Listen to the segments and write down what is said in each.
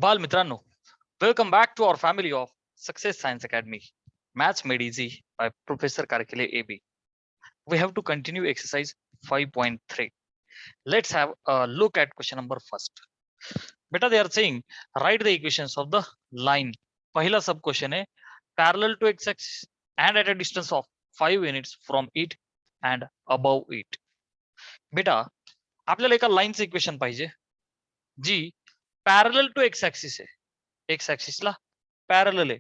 बाल मित्रांनो, welcome back to our family of success science academy. Maths made easy by Professor Karkile AB. We have to continue exercise 5.3. Let's have a look at question number first. Beta, they are saying write the equations of the line. पहिला sub question आहे parallel to x-axis and at a distance of 5 units from it and above it. बेटा आपल्याला एका लाईनचं equation पाहिजे जी parallel to x axis आहे. X ऍक्सिसला parallel आहे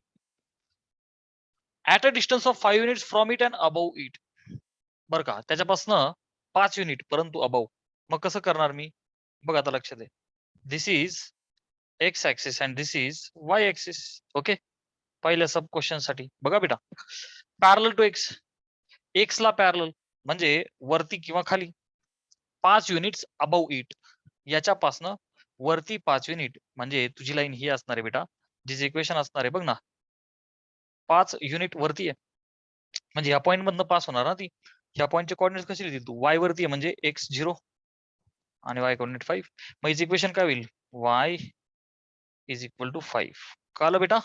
at a distance of 5 units from it and above it. बरं का, त्याच्यापासनं 5 unit परंतु अबव. मग कसं करणार मी? बघ आता लक्ष दे. This is X axis and this is Y axis. Okay, पहिल्या सब क्वेश्चन साठी बघा बेटा, पॅरलल टू एक्स, एक्स ला पॅरलल म्हणजे वरती किंवा खाली 5 युनिट्स अबव इट. याच्यापासनं वरती 5 युनिट म्हणजे तुझी लाईन ही असणार आहे बेटा, जिचे इक्वेशन असणार आहे बघ ना, 5 युनिट वरती आहे म्हणजे या पॉईंट मधनं पास होणार ना ती. ह्या पॉईंटचे कोऑर्डिनेट कसे लिहितील तू? वाय वरती आहे म्हणजे x0 आणि y कोऑर्डिनेट 5. मग हिचं इक्वेशन काय होईल? y is equal to 5. कळलं बेटा?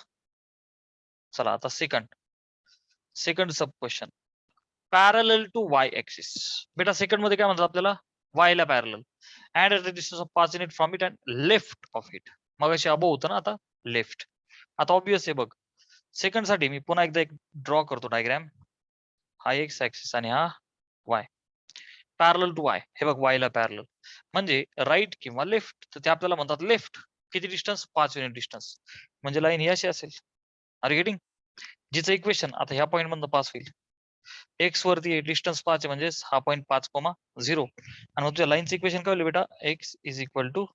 चला आता second sub question, parallel to y axis. बेटा सेकंड मध्ये काय म्हणतात आपल्याला? y ला parallel and at the distance of 5 unit from it and left of it. मग अशी अबो होतं ना, आता लेफ्ट. आता ऑब्वियस आहे बघ, सेकंड साठी मी पुन्हा एकदा एक ड्रॉ करतो डायग्राम. हा एक्स ऍक्सिस आणि हा वाय, पॅरलल टू वाय. हे बघ वाय ला पॅरलल म्हणजे राईट किंवा लेफ्ट, तर ते आपल्याला म्हणतात लेफ्ट. किती डिस्टन्स? 5 unit distance. म्हणजे लाईन ही अशी असेल. R getting? जिचं इक्वेशन आता ह्या पॉईंट मधनं पास होईल. एक्स वरती डिस्टन्स 5 म्हणजे हा पॉईंट 5,0 आणि मग तुझ्या लाईनचं इक्वेशन काय होईल बेटा? X is equal to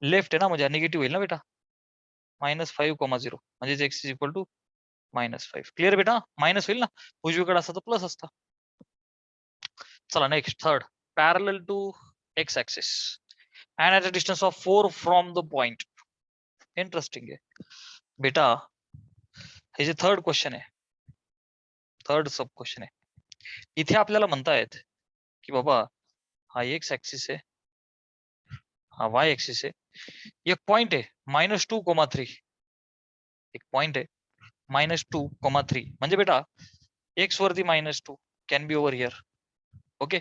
left आहे ना, म्हणजे निगेटिव्ह होईल ना बेटा, -5,0 म्हणजे x is equal to -5. Clear बेटा? मायनस होईल ना, उजवीकडे असतं तर प्लस असतं. चला next third, parallel to x axis and at a distance of 4 from the point. Interesting आहे बेटा. हे जे थर्ड क्वेश्चन आहे, थर्ड सब क्वेश्चन आहे, इथे आपल्याला म्हणतायत की बाबा हा एक्स ऍक्सिस आहे, हा वाय ऍक्सिस आहे, एक पॉइंट आहे -2,3. एक पॉइंट आहे -2,3 म्हणजे बेटा एक्स वरती -2 can be over here. Okay,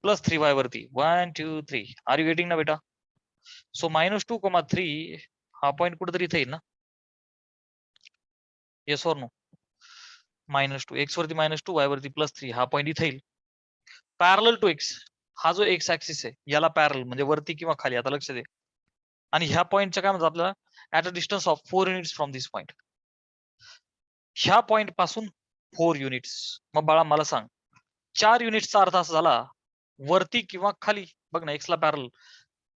+3y वरती 1 2 3. आर यू गेटिंग ना बेटा? सो -2,3 हा पॉइंट कुठेतरी इथे येईल ना? Yes or no? -2 एक्स वरती -2 y वरती +3 हा पॉइंट इथे येईल. पॅरलल टू एक्स, हा जो एक्स ऍक्सिस आहे याला पॅरल म्हणजे वरती किंवा खाली. आता लक्ष दे, आणि ह्या पॉइंटच्या काय म्हणतात आपल्याला? At a distance of 4 units from this point. ह्या पॉइंट पासून 4 युनिट्स. मग बाळा मला सांग, 4 युनिट्सचा अर्थ असा झाला वरती किंवा खाली. बघ ना, एक्स ला पॅरल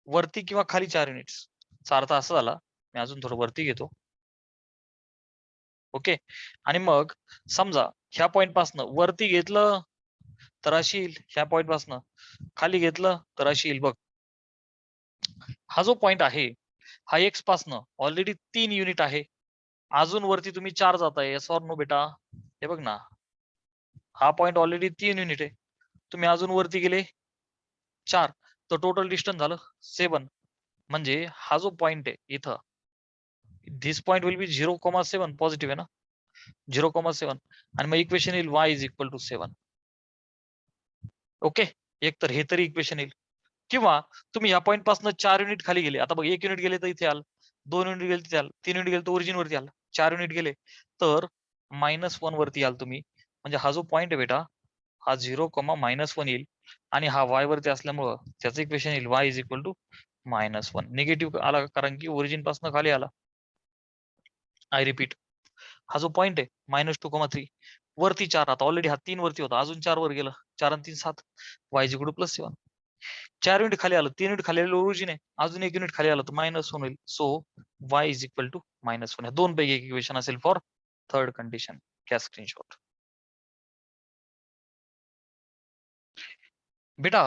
वरती किंवा खाली 4 युनिट्स चा अर्थ असा झाला. मी अजून थोडं वरती घेतो. ओके, आणि मग समजा ह्या पॉइंट पासन वरती घेतलं तर अशी येईल, ह्या पॉइंट पासन खाली घेतलं तर अशी येईल. बघ हा जो पॉइंट आहे हा एक्स पासन ऑलरेडी 3 युनिट आहे, अजून वरती तुम्ही 4 जाताय. येस ऑर नो बेटा? हे बघ ना, हा पॉइंट ऑलरेडी 3 युनिट आहे, तुम्ही अजून वरती गेले 4, तर टोटल डिस्टन्स झालं 7. म्हणजे हा जो पॉइंट आहे इथं, this point will be 0,7. Positive आहे ना, 0,7. आणि मग इक्वेशन येईल y is equal to 7. Okay, एक तर हे तरी इक्वेशन येईल. किंवा तुम्ही या पॉईंट पासून 4 युनिट खाली गेले. आता बघ 1 युनिट गेले तर इथे आल, 2 युनिट गेले तिथे आल, 3 युनिट गेले तर ओरिजिन वरती आल, 4 युनिट गेले तर -1 वरती आल तुम्ही. म्हणजे हा जो पॉइंट आहे बेटा हा 0,-1 येईल आणि हा y वरती असल्यामुळं त्याचं इक्वेशन येईल y is equal to -1. Negative आला कारण की ओरिजिन पासून खाली आला. आय रिपीट, हा जो पॉइंट आहे -2,3 वरती 4, आता ऑलरेडी हा 3 वरती होता, अजून 4 वर गेलं, 4 आणि 3 7, y is equal to +7. 4 unit खाली आलं, 3 युनिट खाली आलं ओरिजिन आहे, अजून 1 युनिट खाली आलं तर -1 होईल. So y is equal to -1. दोन पैकी एक इक्वेशन असेल फॉर थर्ड कंडिशन. क्या स्क्रीनशॉट बेटा?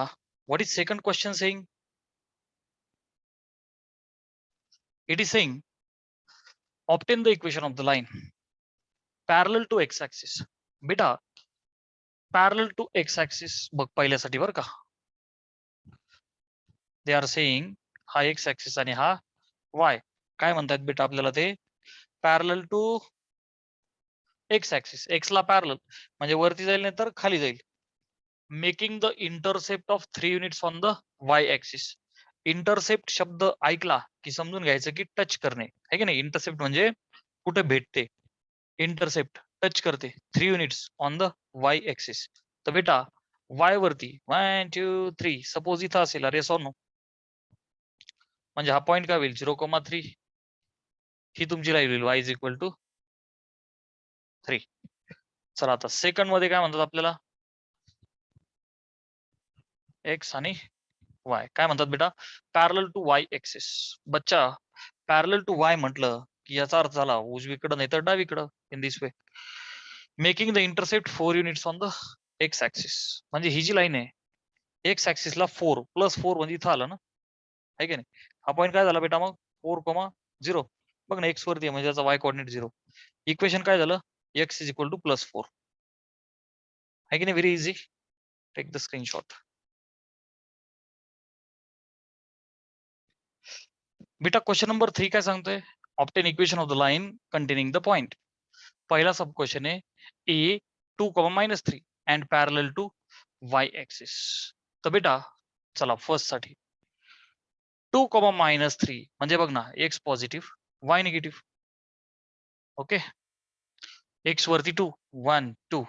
What is second question saying? It is saying obtain the equation of the line parallel to x axis. बेटा पॅरलल टू एक्स ऍक्सिस बघ पहिल्यासाठी बरं का, दे आर सेइंग हा एक्स ऍक्सिस आणि हा वाय काय म्हणतात बेटा आपल्याला ते parallel to x axis, x ला पॅरलल म्हणजे वरती जाईल नाही तर खाली जाईल. Making the intercept of 3 units on the y axis. Intercept शब्द ऐकला की समजून घ्यायचं की टच करणे आहे की नाही. इंटरसेप्ट म्हणजे कुठे भेटते, इंटरसेप्ट टच करते 3 units on the y axis. तर बेटा वाय वरती 1 2 3 सपोज इथं असेल, अरे सोनो म्हणजे हा पॉईंट काय होईल 0,3 ही तुमची लाईन होईल y इज इक्वल टू 3. चला आता सेकंड मध्ये काय म्हणतात आपल्याला, एक्स आणि वाय काय म्हणतात बेटा पॅरलल टू वाय एक्सिस. बच्चा पॅरलल टू वाय म्हटलं की याचा अर्थ झाला उजवीकडं नाही तर डावीकडं in this way. Making the intercept 4 units on the X axis. म्हणजे ही जी लाईन आहे एक्स ऍक्सिसला 4 + 4 म्हणजे इथं आलं ना, आहे की नाही. हा पॉईंट काय झाला बेटा मग 4,0 बघ ना एक्स वरती आहे म्हणजे याचा वाय कोऑर्डिनेट 0. इक्वेशन काय झालं एक्स इज इक्वल टू +4 आहे की नाही. Very easy, take the screenshot. बेटा क्वेश्चन नंबर 3 काय सांगतोय, obtain equation of the line containing the point. पहिला सब क्वेश्चन आहे A 2,-3 and parallel to y axis. तर बेटा चला फर्स्ट साठी 2,-3 म्हणजे बघ ना x positive y negative. Okay, x वरती 2 1 2,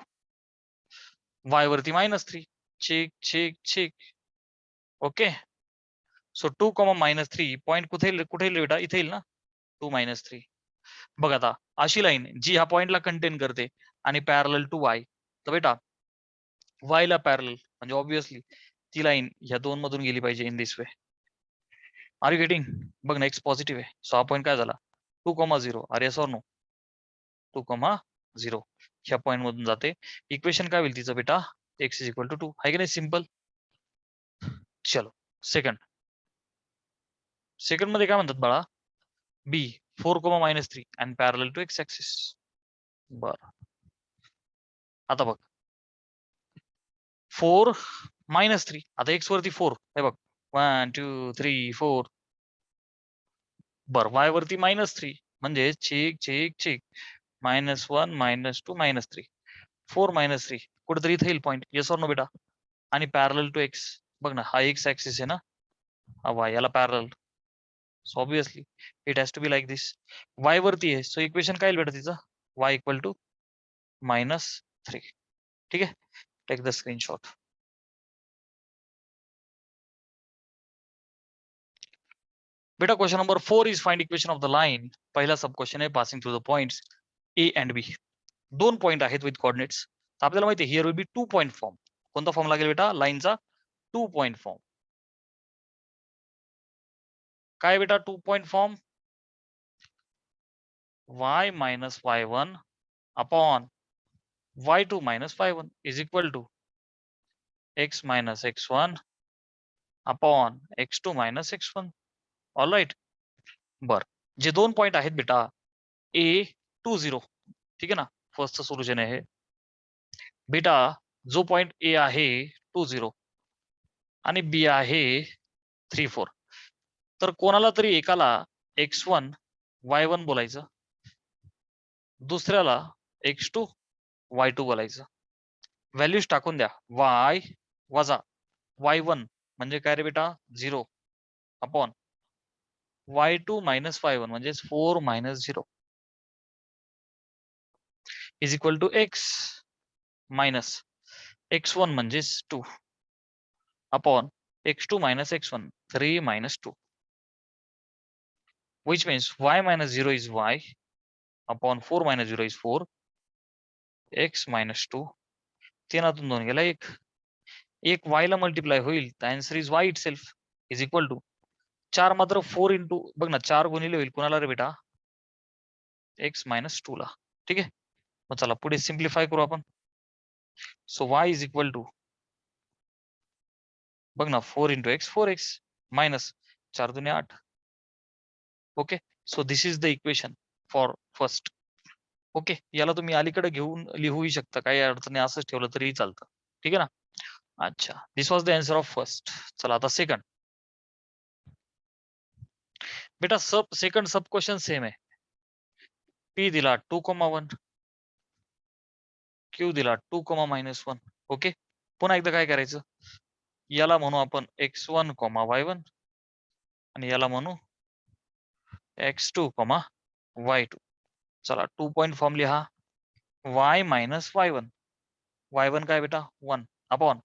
वाय वरती -3 check check check. Okay, so 2,-3 point कुठे येईल बेटा इथे येईल ना 2-3. बघ आता अशी लाईन जी ह्या पॉइंटला कंटेन करते आणि पॅरलल टू वाय. तर बेटा वाय ला पॅरलल म्हणजे ऑब्विसली ती लाईन ह्या दोन मधून गेली पाहिजे in this way. Are you getting. बघ ना एक्स पॉझिटिव्ह आहे सो हा पॉईंट काय झाला 2,0. अरे yes or no 2,0 ह्या पॉईंट मधून जाते. इक्वेशन काय होईल तिचं बेटा एक्स इज इक्वल टू 2 आहे की नाही. सिम्पल. चलो सेकंड, सेकंड मध्ये काय म्हणतात बाळा B 4,-3 and parallel to x axis. बर आता बघ 4-3 आता एक्स वरती 4 हे बघ 1 2 3 4. बर वाय वरती -3 म्हणजे चेक चेक चेक -1 -2 -3 4 -3 कुठेतरी इथे येईल पॉईंट येस ऑर नो बेटा. आणि पॅरलल टू एक्स बघ ना हा एक्स ऍक्सिस आहे ना, हा वाय याला parallel. So obviously it has to be like this. Y वरती आहे सो इक्वेशन काय येईल बेटा तिचं वाय इक्वल टू -3. ठीक आहे, टेक द स्क्रीनशॉट. बेटा question number 4 is find equation of the line. पहिला सब क्वेश्चन आहे passing through the points A and B. दोन पॉइंट आहेत विथ कोऑर्डिनेट्स. तर आपल्याला माहिती आहे here will be 2 point form. कोणता फॉर्म लागेल बेटा लाईनचा 2 पॉइंट फॉर्म. काय बेटा 2 point form y - y1 upon y2 - y1 is equal to x - x1 upon x2 - x1. All right. बर जे दोन पॉइंट आहेत बेटा A20 ठीक आहे ना, फर्स्ट सोल्युशन आहे बेटा. जो पॉइंट ए आहे 20 आणि बी आहे 34. तर कोणाला तरी एकाला x1 y1 बोलायचं, दुसऱ्याला x2 y2 बोलायचं. व्हॅल्यूज टाकून द्या y वजा y1 म्हणजे काय रे बेटा 0 अपॉन y2 - y1 म्हणजे 4 - 0 is equal to x minus x1 म्हणजे 2 upon x2 - x1 3 - 2 which means y - 0 is y upon 4 - 0 is 4 x - 2 तीनातून 2 गेला एक y ला मल्टिप्लाय होईल तर answer is y itself is equal to 4 मात्र 4 इंटू बघ ना 4 गुणिले होईल कोणाला रे बेटा x - 2 ला. ठीक आहे, मग चला पुढे सिम्प्लिफाय करू आपण. So y is equal to बघ ना 4 इंटू एक्स 4x मायनस 4 दुने 8. Okay, so this is the equation for first. Okay, याला तुम्ही अलीकडे घेऊन लिहूही शकता, काही अडचणी असंच ठेवलं तरी चालतं. ठीक आहे ना. अच्छा, this was the answer of first. चला आता सेकंड. बेटा सेकंड सब क्वेश्चन सेम आहे. P दिला 2,1, Q दिला 2,-1. ओके, पुन्हा एकदा काय करायचं, याला म्हणू आपण x1, y1 आणि याला म्हणू x2, y2. चला 2 पॉइंट फॉर्म लिहा. y - y1. y1 काय बेटा 1 अपॉन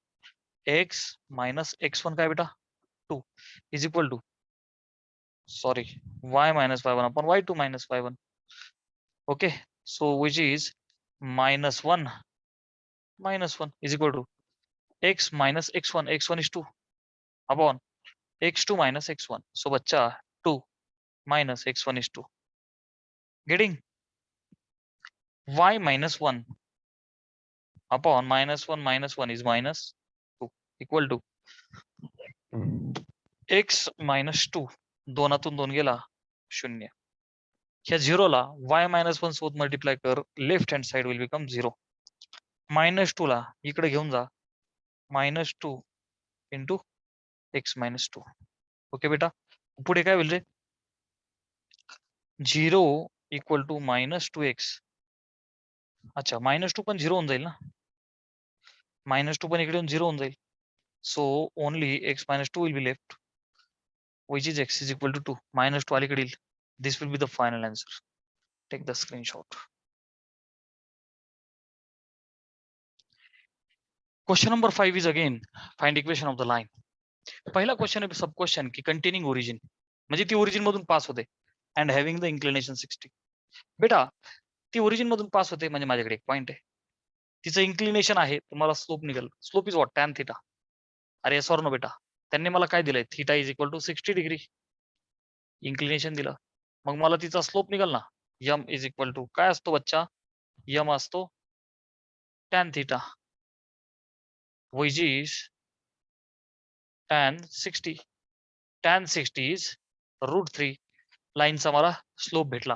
x - x1 काय बेटा 2 is equal to sorry y - y1 upon y2 - y1. Okay, so which is -1 is equal to x minus x1. x1 is 2 upon x2 minus x1. So बच्चा 2 minus x1 is 2. Getting y minus 1 upon -1 minus 1 is -2 equal to x minus 2. दोनातून 2 गेला 0. ह्या 0 ला y minus 1 सोबत multiply कर, left hand side will become 0. -2 ला इकडे घेऊन जा, -2 इंटू x minus 2. ओके बेटा, पुढे काय होईल रे, 0 इक्वल टू -2x. अच्छा, -2 पण 0 होऊन जाईल ना, -2 पण इकडे 0 होऊन जाईल. So only x minus 2 will be left, which is x is equal to 2. -2 अलीकडे येईल. This will be the final answer. Take the screenshot. Question number 5 is again find equation of the line. पहिला question आहे सब question की containing origin, म्हणजे ती origin मधून pass होते and having the inclination 60. बेटा ती ओरिजिन मधून पास होते म्हणजे माझ्याकडे एक पॉइंट आहे, तिचं इन्क्लिनेशन आहे, तुम्हाला स्लोप निघेल. Slope is what, tan theta. अरे सॉरी नो बेटा, त्यांनी मला काय दिलंय, theta is equal to 60 degree inclination दिलं, मग मला तिचा स्लोप निघाल ना, यम इज इक्वल टू काय असतो बच्चा, यम असतो tan theta, which is tan 60. tan 60 is √3. लाईनचा मला स्लोप भेटला.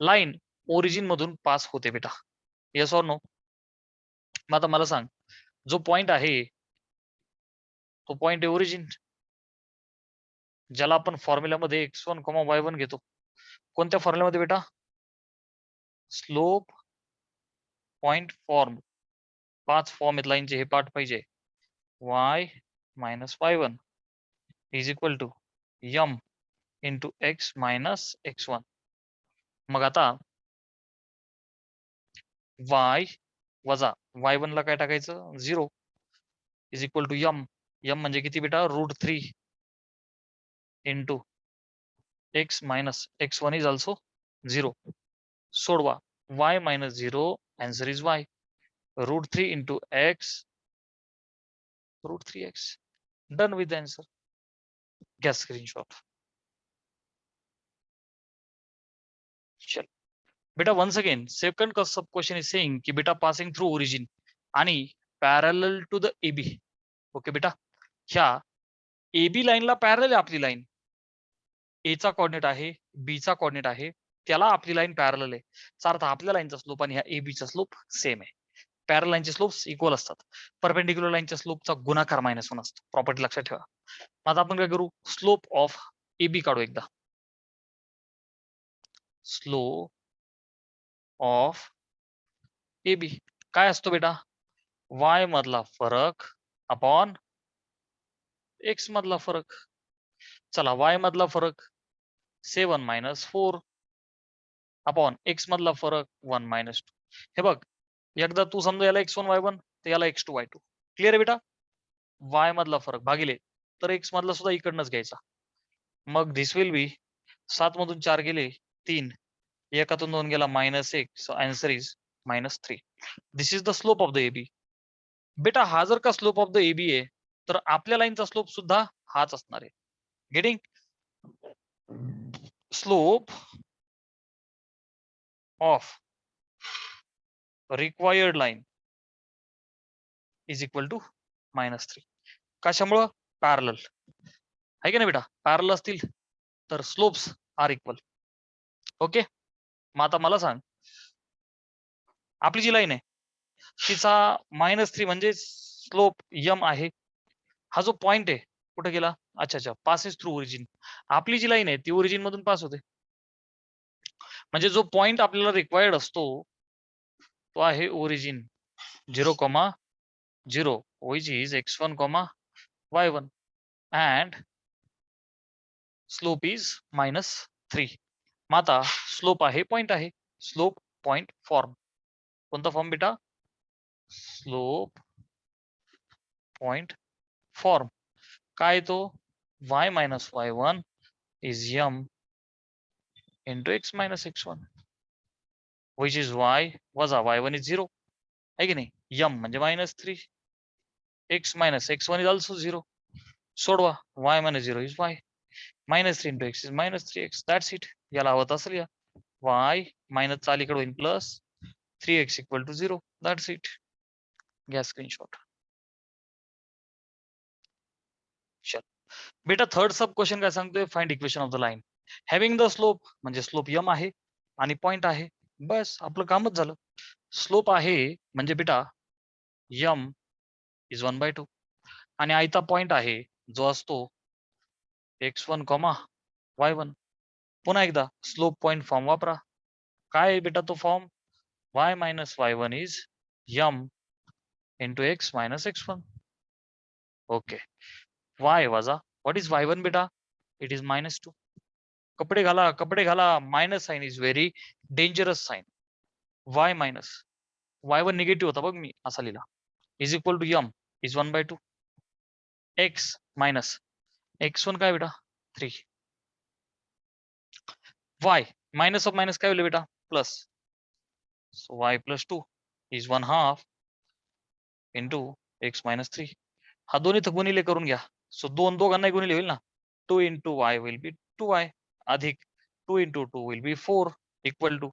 लाईन ओरिजिन मधून पास होते बेटा, येस ऑर नो. मग आता मला सांग, जो पॉइंट आहे तो पॉइंट आहे ओरिजिन, ज्याला आपण फॉर्म्युल्यामध्ये x1, y1 घेतो. कोणत्या फॉर्म्युल्यामध्ये बेटा, स्लोप पॉइंट फॉर्म. 5 फॉर्म आहेत लाईनचे, हे पार्ट पाहिजे. y - y1 is equal to m into x minus x1. मग आता y वजा y1 ला काय टाकायचं, 0 is equal to m. M म्हणजे किती बेटा, √3 into x minus x1 is also 0. सोडवा, y minus 0, answer is y. √3 into x, √3x. Done with answer. घ्या स्क्रीनशॉट. चल बेटा, once again second sub question is saying की बेटा पासिंग थ्रू ओरिजिन आणि parallel to the AB. Okay बेटा, ह्या AB लाईनला पॅरलल आहे आपली लाईन, A चा कोऑर्डिनेट आहे, B चा कोऑर्डिनेट आहे, त्याला आपली लाईन पॅरलल आहे. अर्थ आपल्या लाईनचा स्लोप आणि ह्या AB चा स्लोप सेम आहे. पॅरलल लाईनचे स्लोप्स इक्वल असतात. परपेंडिक्युलर लाईनच्या स्लोपचा गुणाकार -1 असतो. प्रॉपर्टी लक्षात ठेवा. आता आपण काय करू, स्लोप ऑफ AB काढू एकदा. स्लोप ऑफ AB काय असतो बेटा, y मधला फरक अपॉन x मधला फरक. चला, y मधला फरक 7 - 4 अपॉन x मधला फरक 1 - 2. हे बघ, एकदा तू समजा याला x1 y1 तर याला x2 y2. क्लिअर आहे बेटा. y मधला फरक भागिले, तर x मधला सुद्धा इकडनंच घ्यायचा. मग दिस विल बी 7 मधून 4 गेले 3, एकातून 2 गेला -1. So answer is -3. This is the slope of the AB. बेटा हा जर का स्लोप ऑफ द AB आहे, तर आपल्या लाईनचा स्लोप सुद्धा हाच असणार आहे. Getting, slope of required line is equal to -3. कशामुळं, पॅरलल आहे की नाही बेटा, पॅरलल असतील तर स्लोप्स आर इक्वल. ओके, मग आता मला सांग, आपली जी लाईन आहे तिचा -3 म्हणजे स्लोप यम आहे. हा जो पॉइंट आहे कुठे गेला? अच्छा अच्छा, पासेस थ्रू ओरिजिन. आपली जी लाईन आहे ती ओरिजिन मधून पास होते. म्हणजे जो पॉइंट आपल्याला रिक्वायर्ड असतो तो आहे origin 0,0 which is x1, y1 and slope is -3. मग आता स्लोप आहे पॉइंट आहे, स्लोप पॉइंट फॉर्म. कोणता फॉर्म बेटा? Slope point form. काय तो? y minus y1 is m into x minus x1 which is y वजा y1 is 0 आहे की नाही? m म्हणजे -3, x minus x1 is also 0. सोडवा, y minus 0 is y, -3 into x is -3x. That's it. याला हवं असेल या y मायनस चा अलीकडे होईल plus 3x equal to 0. That's it. घ्या स्क्रीनशॉट. चल बेटा थर्ड सब क्वेश्चन काय सांगतोय? Find equation of the line having the slope, म्हणजे स्लोप m आहे आणि पॉइंट आहे. बस आपलं कामच झालं. स्लोप आहे म्हणजे बेटा m is 1/2 आणि आयता पॉइंट आहे जो असतो x1, y1. पुन्हा एकदा स्लोप पॉइंट फॉर्म वापरा. काय आहे बेटा तो form? y minus y1 is m into x minus x1. Okay. y वजा व्हॉट इज y1 बेटा? It is -2. कपडे घाला, कपडे घाला. Minus sign is very dangerous sign. y minus y1 negative होता बघ, मी असा लिहिला. Is equal to m is 1/2 x minus x1 काय बेटा? 3. y मायनस ऑफ मायनस काय होईल बेटा? Plus. So y plus 2 is 1/2 into x minus 3. हा दोन्ही तर गुणिले करून घ्या. सो दोघांनाही गुणिले होईल ना. 2 into Y will be 2y अधिक 2 into 2 will be 4 equal to.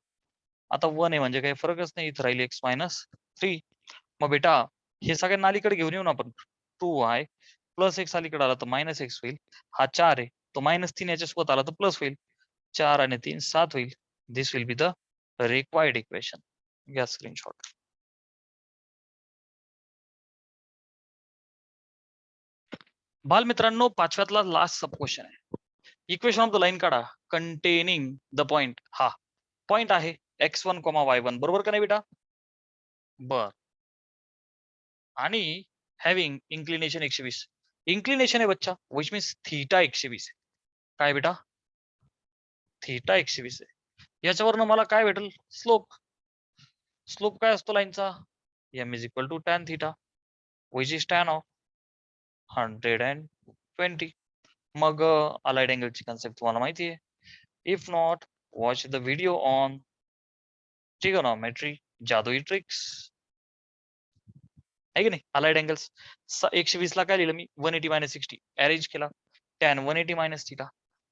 आता 1 आहे म्हणजे काही फरकच नाही, इथं राहील x मायनस 3. मग बेटा हे सगळ्यांना अलीकडे घेऊन येऊ ना आपण. 2y प्लस x अलीकडे आला तर मायनस x होईल. हा 4 आहे तो -3 याच्यासोबत आला तर प्लस होईल. 4 आणि 3 7 होईल. This will be the required equation. घ्या स्क्रीनशॉट. बालमित्रांनो, पाचव्यातला लास्ट सब क्वेश्चन आहे. इक्वेशन ऑफ द लाईन काढा कंटेनिंग द पॉइंट. हा पॉइंट आहे x1, y1 बरोबर का नाही बेटा? बर. आणि हॅव्हिंग इन्क्लिनेशन 120. इन्क्लिनेशन आहे बच्चा, विच मीन्स थीटा 120. काय बेटा? थीटा 120 आहे. याच्यावरनं मला काय भेटेल? स्लोप. स्लोप काय असतो लाईनचा? m is equal to tan theta which is tan of 120. मग अलाइड अँगलची कन्सेप्ट तुम्हाला माहिती आहे. If not, watch the video on trigonometry, जादुई ट्रिक्स. आहे की नाही? अलाइड अँगल्स 120 ला काय लिहिलं मी? 180 मायनस 60 अरेंज केला. Tan 180 minus theta.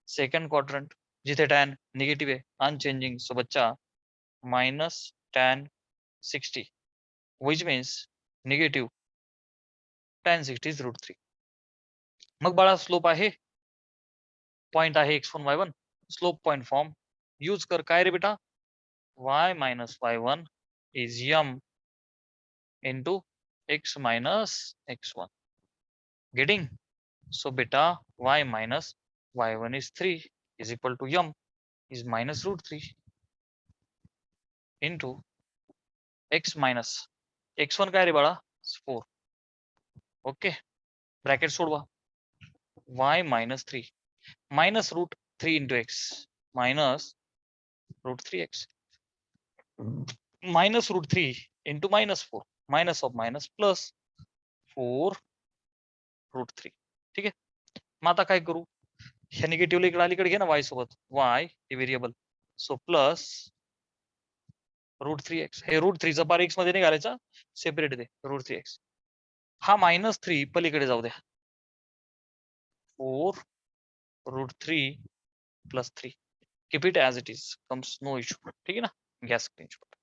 Second quadrant जिथे टॅन निगेटिव्ह आहे अनचेंजिंग, सो बच्चा minus tan 60 which means negative tan 60 is √3. मग बाळा स्लोप आहे, पॉइंट आहे x1 y1. Slope point form use कर. काय रे बेटा? y minus y1 is m into x minus x1. Getting? So beta y minus y1 is 3 is equal to m is minus √3 into x minus x1 काय रे बाळा? 4. Okay, bracket सोडवा. y minus 3 minus √3 into x minus √3x minus √3 into -4 minus of minus plus 4 √3. ठीक आहे. मग आता काय करू? ह्या निगेटिव्हला इकडे अलीकडे घे ना y सोबत. y हे व्हेरिएबल, सो प्लस √3x. हे √3 चा पार x मध्ये नाही घालायचा, सेपरेट दे √3x. हा -3 पलीकडे जाऊ द्या. 4 √3 plus 3. Keep it as it is, comes no issue. ठीक आहे ना? घ्या स्क्रीनशॉट.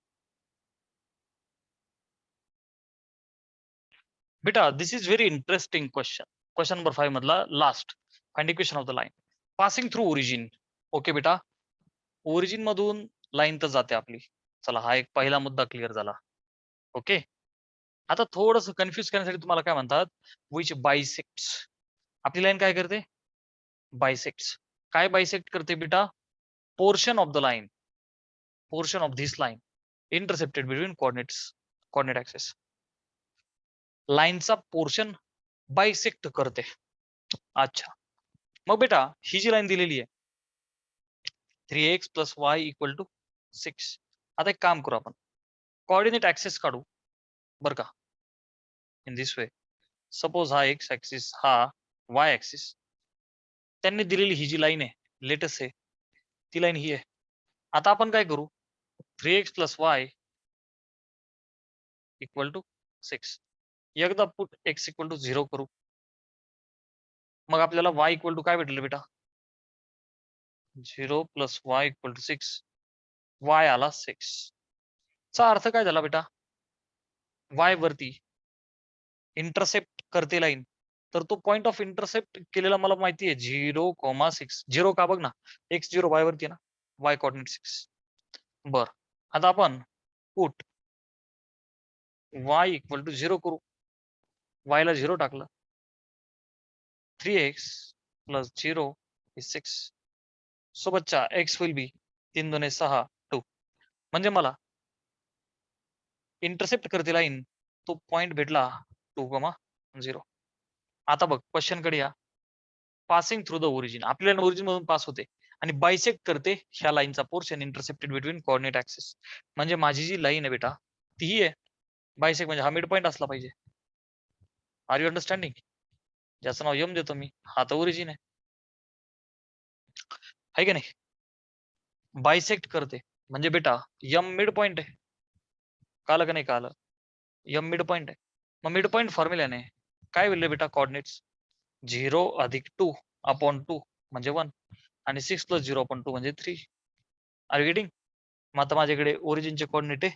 बेटा this is very interesting question. Question number 5 मधला last. Find equation of the line passing through origin. Okay बेटा, ओरिजिन मधून लाईन तर जाते आपली. चला हा एक पहिला मुद्दा क्लिअर झाला. ओके, आता थोडस कन्फ्युज करण्यासाठी तुम्हाला काय म्हणतात? विच बायसेक्ट्स आपली लाईन काय करते? बायसेक्ट. काय बायसेक्ट करते बेटा? Portion of the line, portion of this line intercepted between coordinate axis. लाईनचा पोर्शन बायसेक्ट करते. अच्छा, मग बेटा ही जी लाईन दिलेली आहे 3x + y = 6. आता एक काम करू आपण, कोऑर्डिनेट ऍक्सिस काढू बर का. इन दिस वे, सपोज हा एक्स ऍक्सिस, हा वाय ऍक्सिस. त्यांनी दिलेली ही जी लाईन आहे लेटेस्ट आहे, ती लाईन ही आहे. आता आपण काय करू, 3x + y = 6. एकदा पुट x = 0 करू, मग आपल्याला y = काय भेटलं बेटा? 0 + y = 6. y आला 6. चा अर्थ काय झाला बेटा? y वरती इंटरसेप्ट करते लाईन, तर तो पॉइंट ऑफ इंटरसेप्ट केलेला मला माहिती आहे 0,6. 0 का बघ ना, x0 y वरती आहे ना, y कोऑर्डिनेट 6. बर, आता आपण पुट y = 0 करू, y ला 0 टाकलं, 3x + 0 is 6. सोबतच्या x विल बी 3 2 6 2. म्हणजे मला इंटरसेप्ट करते लाईन तो पॉइंट भेटला 2,0. आता बघ क्वेश्चन कडे या. पासिंग थ्रू द ओरिजिन, आपल्याला ओरिजिन मधून पास होते आणि बायसेक्ट करते ह्या लाईनचा portion intercepted between coordinate axis. म्हणजे माझी जी लाईन आहे बेटा ती आहे बायसेक्ट, म्हणजे हा मिड पॉइंट असला पाहिजे. Are you understanding? ज्याचं नाव यम देतो मी, हा तर ओरिजिन आहे की नाही. बायसेक्ट करते म्हणजे बेटा यम मिड पॉइंट आहे. काल का नाही काल, यम मिड पॉइंट आहे. मग मिड पॉइंट फॉर्म्युल्याने काय होईल बेटा? कोऑर्डिनेट्स 0 + 2/2 म्हणजे 1 आणि 6 + 0/2 म्हणजे 3. Are getting? मग आता माझ्याकडे ओरिजिनचे कोऑर्डिनेट आहे,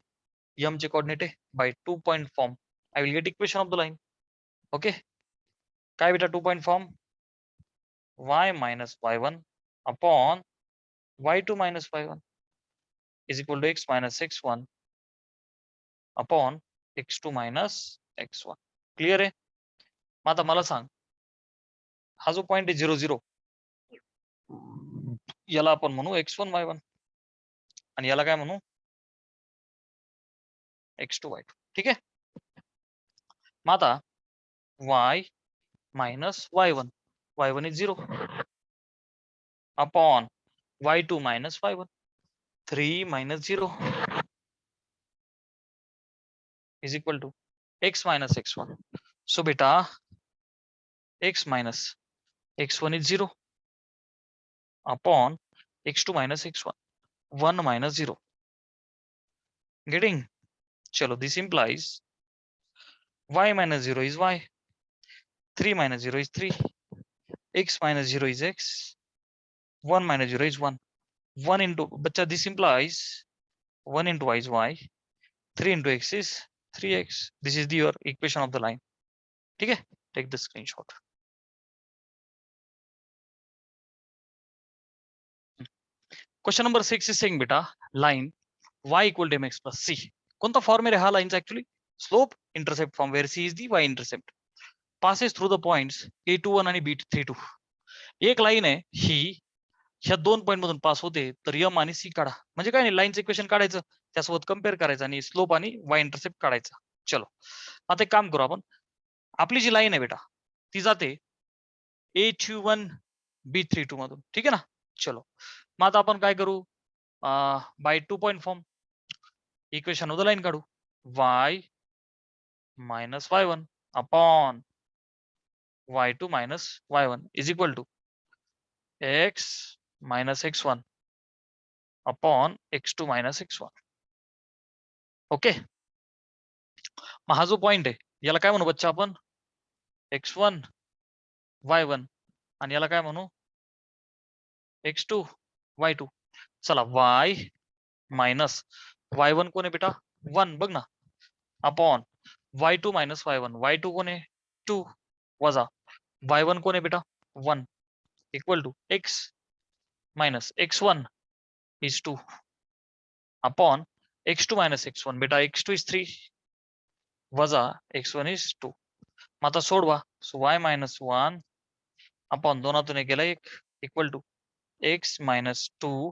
यम चे कोऑर्डिनेट आहे, by 2 point form I will get equation of the line. Okay, काय बेटा 2 point form? y - y1 upon y2 - y1 is equal to x - x1 upon x2 - x1. Clear आहे? मग आता मला सांग, हा जो पॉइंट आहे 0 0, याला आपण म्हणू x1 y1 आणि याला काय म्हणू? x2 y2. ठीक आहे. मग आता y - y1, y1 is 0 upon y2 - y1, 3 - 0 is equal to x - x1. So beta x - x1 is 0 upon x2 - x1, 1 - 0. Getting? Chalo, this implies y - 0 is y, 3 - 0 is 3, x - 0 is x, 1 - 0 is 1. 1 into, bacha, this implies 1 into y is y, 3 into x is 3x. This is your equation of the line. Okay, take the screenshot. Question number 6 is saying beta line y = mx plus c. कोणता फॉर्म आहे हा लाईनचा? Actually slope intercept form where c is the y intercept passes through the points a21 आणि b32. एक line आहे ही, ह्या दोन पॉईंट मधून पास होते, तर यम आणि सी काढा. म्हणजे काय नाही, लाईनचं इक्वेशन काढायचं, त्यासोबत कम्पेअर करायचं आणि स्लोप आणि वाय इंटरसेप्ट काढायचा. चलो, आता एक काम करू आपण. आपली जी लाईन आहे बेटा ती जाते a21 b32 मधून. ठीक आहे ना? चलो, मग आता आपण काय करू? By 2 point form equation of the line काढू. y - y1 upon y2 - y1 is equal to x - x1 upon x2 - x1. Okay, मग हा जो पॉइंट आहे याला काय म्हणू बच्चा आपण? x1 y1 आणि याला काय म्हणू? x2 y2. चला, y मायनस y1 कोण आहे बेटा? 1 बघ ना, अपॉन y2 - y1. y2 कोण आहे? 2 वजा y1 कोण आहे बेटा? 1 equal to x minus x1 is 2 upon x2 - x1. बेटा x2 is 3 वजा x1 is 2. मग आता सोडवा. So y - 1 अपॉन दोनातून एक गेला एक equal to x minus 2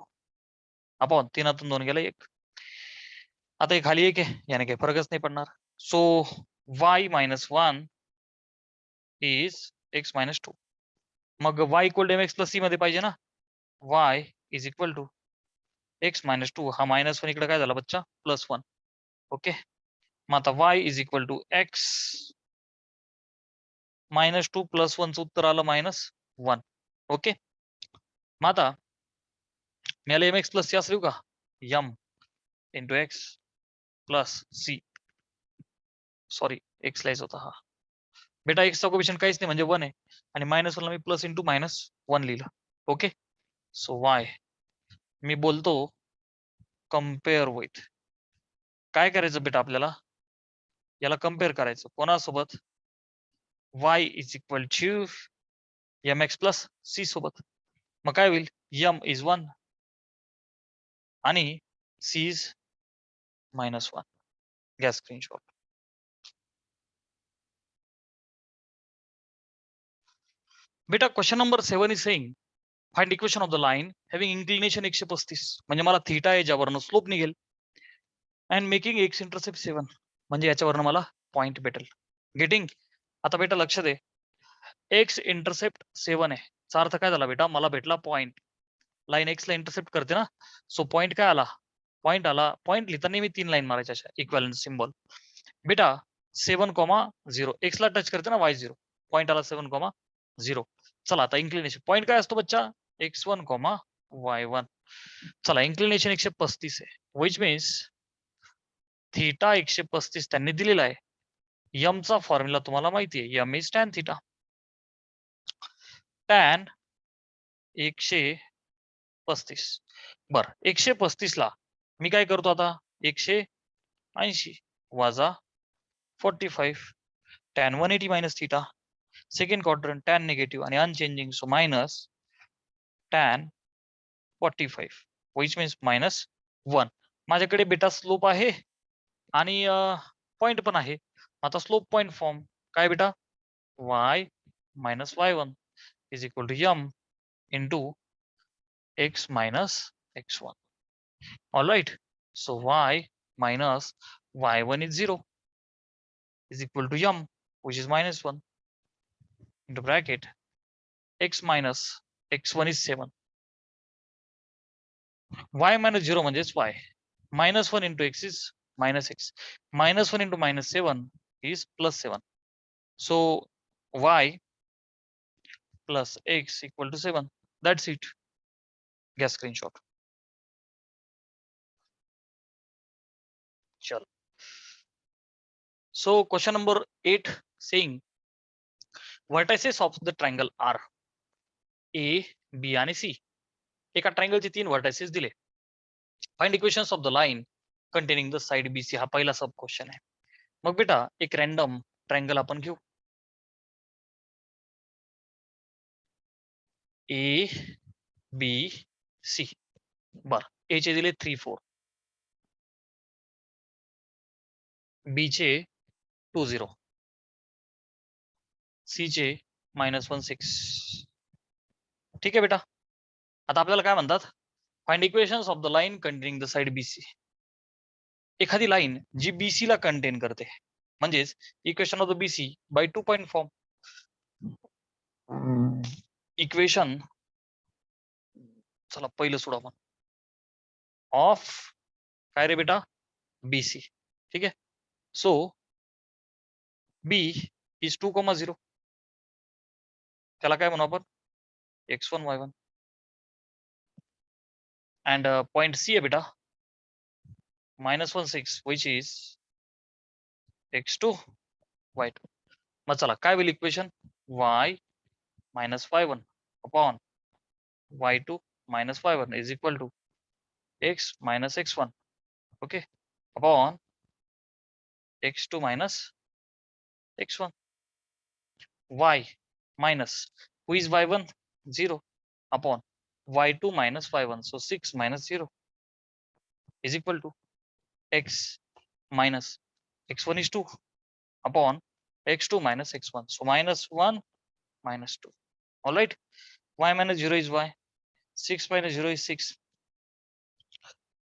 upon तीनातून 2 गेला एक. आता हे खाली एक आहे याने काही फरकच नाही पडणार. So y minus 1 is x minus 2. मग y equal to mx plus c मध्ये पाहिजे ना. y is equal to x minus 2 हा -1 इकडे काय झाला बच्चा +1. ओके मग आता y is equal to x -2 +1 चं उत्तर आलं -1. ओके मग आता मी याला mx प्लस सी असं लिहू का m into x plus c. Sorry x लिहायचा होता हा बेटा. x चा कोएफिशियंट काहीच नाही म्हणजे 1 आहे आणि -1 ला मी प्लस इंटू -1 लिहिलं. ओके सो y मी बोलतो कम्पेअर विथ काय करायचं बेटा आपल्याला याला कम्पेअर करायचं कोणासोबत y is equal to mx plus c सोबत. मग काय होईल m इज 1 आणि c इज -1. घ्या स्क्रीनशॉट. बेटा question number 7 is saying find equation of the line having inclination 135 म्हणजे मला थीटा आहे ज्यावरनं स्लोप निघेल अँड मेकिंग एक्स इंटरसेप्ट 7 म्हणजे याच्यावरनं मला पॉइंट भेटेल. गेटिंग. आता बेटा लक्ष दे एक्स इंटरसेप्ट 7 आहे चा अर्थ काय झाला बेटा मला भेटला पॉइंट. लाईन एक्स ला इंटरसेप्ट करते ना सो पॉइंट काय आला पॉइंट आला. पॉइंट लिहिताना मी 3 लाईन मारायच्या अशा इक्वॅलंट सिम्बॉल. बेटा 7,0 एक्स ला टच करते ना y0 पॉइंट आला 7,0. चला आता इन्क्लिनेशन पॉइंट काय असतो बच्चा x1, y1. चला इन्क्लिनेशन 135 आहे विच मीन्स थीटा 135 त्यांनी दिलेला आहे. यम चा फॉर्म्युला तुम्हाला माहिती आहे m is tan theta. Tan 135 बर 135 ला मी काय करतो आता 180 वजा 45 tan 180 minus theta. Second quadrant tan negative आणि unchanging so minus tan 45 which means -1. माझ्याकडे बेटा स्लोप आहे आणि पॉइंट पण आहे. आता स्लोप पॉइंट फॉर्म काय बेटा y minus y1 is equal to m into x minus x1. All right so y minus y1 is 0 is equal to m which is -1 into bracket x minus x1 is 7. y minus 0 म्हणजेच y. -1 into x is -x. -1 into -7 is +7. So y plus x equal to 7. That's it. Get screenshot. चलो. So question number 8 saying vertices of the triangle are A, B आणि C. एका ट्रायंगलचे 3 vertices दिले. Find equations of the line containing the side BC हा पहिला sub question आहे. मग बेटा एक रॅन्डम ट्रायंगल आपण घेऊ ए बी सी. बर ए चे दिले 3, 4 बी चे 2, 0 सी चे -1, 6. ठीक आहे बेटा. आता आपल्याला काय म्हणतात find equations of the line containing the side BC. एखादी लाईन जी BC ला कंटेन करते म्हणजेच equation of the BC by 2 point form. Equation चला पहिलं सोडू आपण ऑफ काय रे बेटा BC. ठीक आहे सो B इज 2, 0 त्याला काय म्हणू आपण x1, y1 and point C आहे बेटा -1, 6 which is x2, y2. मग चला काय होईल equation y minus y1 upon y2 minus y1 is equal to x minus x1 okay upon x2 minus x1. Y minus who is y1 0 upon y2 minus y1 so 6 minus 0 is equal to x minus x1 is 2 upon x2 minus x1 so -1 -2. All right. Y minus 0 is y. 6 minus 0 is 6.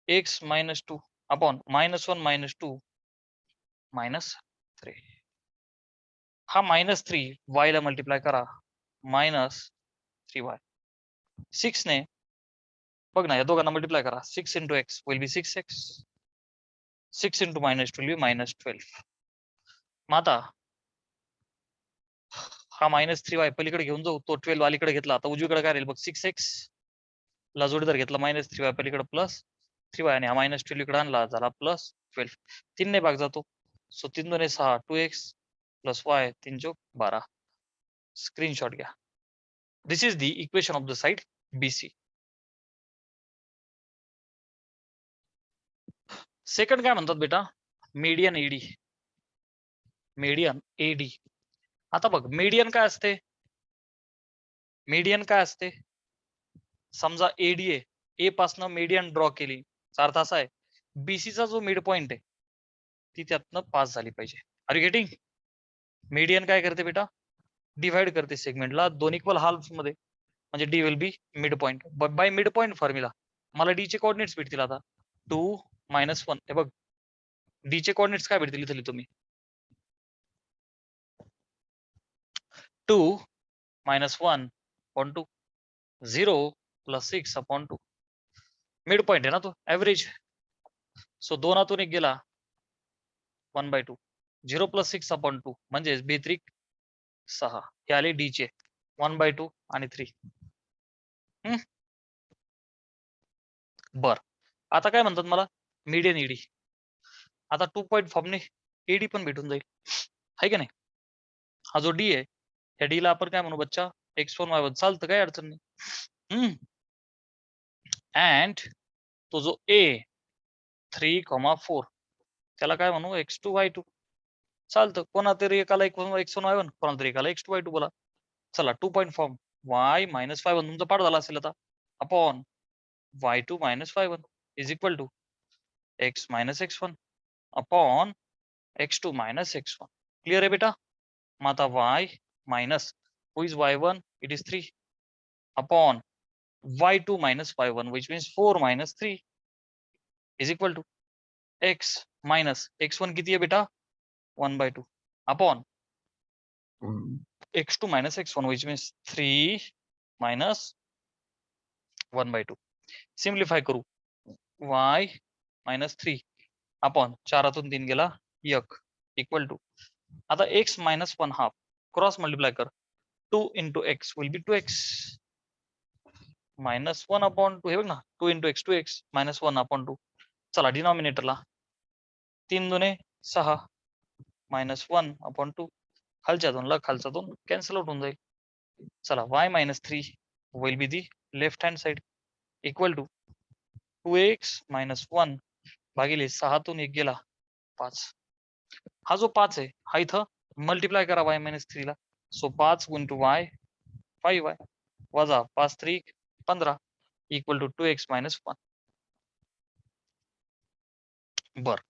X minus 2 upon minus 1 minus 2 minus 3. हा -3 y ला multiply करा -3y. 6 ने बघ ना या दोघांना multiply करा. 6 into x will be 6x. 6 into -2 will be -12. मग आता हा -3y पलीकडे घेऊन जाऊ. तो 12 अलीकडे घेतला. आता उजवीकडे काय राहील बघ 6x ला जोडीदार घेतला -3y पलीकडे +3y आणि हा -12 इकडे आणला झाला +12. 3 ने भाग जातो. सो 3 2 6 2x + y 3 चौक 12. स्क्रीनशॉट घ्या. This is the equation of the side BC. Second काय म्हणतात बेटा मीडियन AD. Median AD. आता बघ मीडियन काय असते. मीडियन काय असते. समजा AD आहे. A पासनं मीडियन ड्रॉ केली. अर्थ असा आहे BC चा जो मिड पॉइंट आहे ती त्यातनं पास झाली पाहिजे. Are you getting. मीडियन काय करते बेटा डिवाइड करते सेगमेंटला 2 इक्वल हाल्फ मध्ये. म्हणजे D will be mid point. By mid point formula मला D चे कोऑर्डिनेट्स भेटतील आता 2 - 1. हे बघ D चे कोऑर्डिनेट्स काय भेटतील इथे तुम्ही 2 - 1 upon 2 0 + 6 upon 2. मिड पॉइंट आहे ना तो ऍव्हरेज. सो 2 एक गेला 1/2. 0 + 6 upon 2 म्हणजे बेत्रिक 6. हे आले D चे 1/2 आणि 3. बर आता काय म्हणतात मला मीडियन ED. आता 2 पॉइंट फॉर्मने AD पण भेटून जाईल आहे की नाही. हा जो D आहे त्या D ला आपण काय म्हणू बच्चा x1 y1 चालतं काय अडचण नाही. अँड तो जो A 3,4 त्याला काय म्हणू x2 y2 चालतं. कोणा तरी एकाला x1 y1 कोणाला तरी एकाला x2 y2 बोला. चला 2 पॉइंट फॉर्म y - y1 तुमचा पाठ झाला असेल आता upon y2 - y1 is equal to x - x1 upon x2 - x1. Clear आहे बेटा. मग आता y minus who is y1 it is 3 upon y2 - y1 which means 4 - 3 is equal to x minus x1 किती आहे बेटा 1/2 upon x2 - x1 which means 3 minus 1/2. Simplify करू y - 3 upon 4 3 गेला 1 equal to आता x - 1 हाफ क्रॉस मल्टिप्लाय कर 2 into x will be 2x -1 upon 2 हे बघ ना 2 into x 2x -1 upon 2. चला डिनॉमिनेटरला 3 दुने 6 -1 upon 2 खालच्या 2 ला खालचा 2 कॅन्सल आउट होऊन जाईल. चला y - 3 will be the left hand side equal to 2x - 1 भागिले 6 1 गेला 5. हा जो 5 आहे हा इथं मल्टिप्लाय करा y - 3 ला. सो 5 into y 5y वजा 5 3 15 इक्वल टू 2x - 1. बर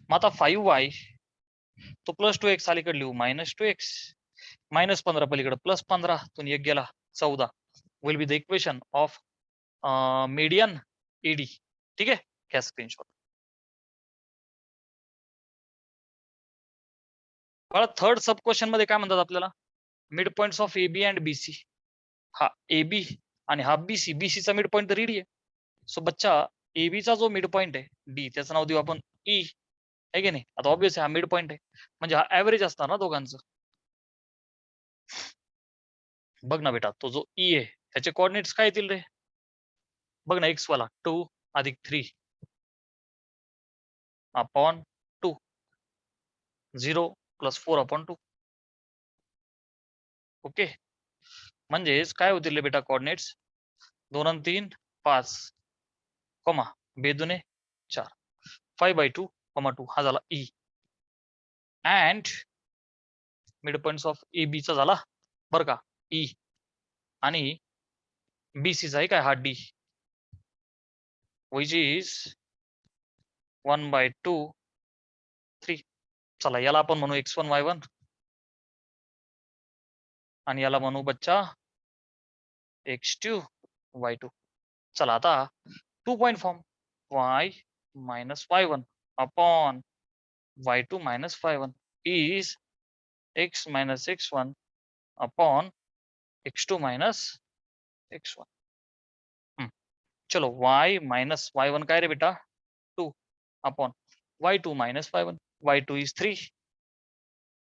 मग आता 5y तो +2x अलीकडे लिहू -2x -15 पलीकडे +15 तून 1 गेला 14 will be the equation of median ED. ठीक आहे घ्या स्क्रीनशॉट. बघा थर्ड सब क्वेश्चन मध्ये काय म्हणतात आपल्याला mid points of AB and BC. हा AB आणि हा BC चा मिड पॉइंट तर ED आहे. सो बच्चा AB चा जो मिड पॉइंट आहे D त्याचं नाव देऊ आपण E आहे की नाही. आता ऑब्विस हा मिड पॉइंट आहे म्हणजे हा ऍव्हरेज असणार ना दोघांचं. बघ ना बेटा तो जो E आहे त्याचे कोऑर्डिनेट्स काय येतील रे बघ ना x वाला 2 अधिक 3 अपॉन 2 0 + 4 अपॉन 2. ओके म्हणजेच काय होतील रे बेटा कोऑर्डिनेट्स 2 आणि 3 5 कॉमा 2 दुने 4 5/2 2 हा झाला E and mid points of AB चा झाला बरं का E आणि BC चा आहे काय हा D which is 1/2 3. चला याला आपण म्हणू x1 y1 आणि याला म्हणू बच्चा x2 y2. चला आता 2 point form y minus y1 upon y2 minus y1 is x minus x1 upon x2 minus x1. चलो y minus y1 काय रे बेटा 2 upon y2 minus y1. y2 is 3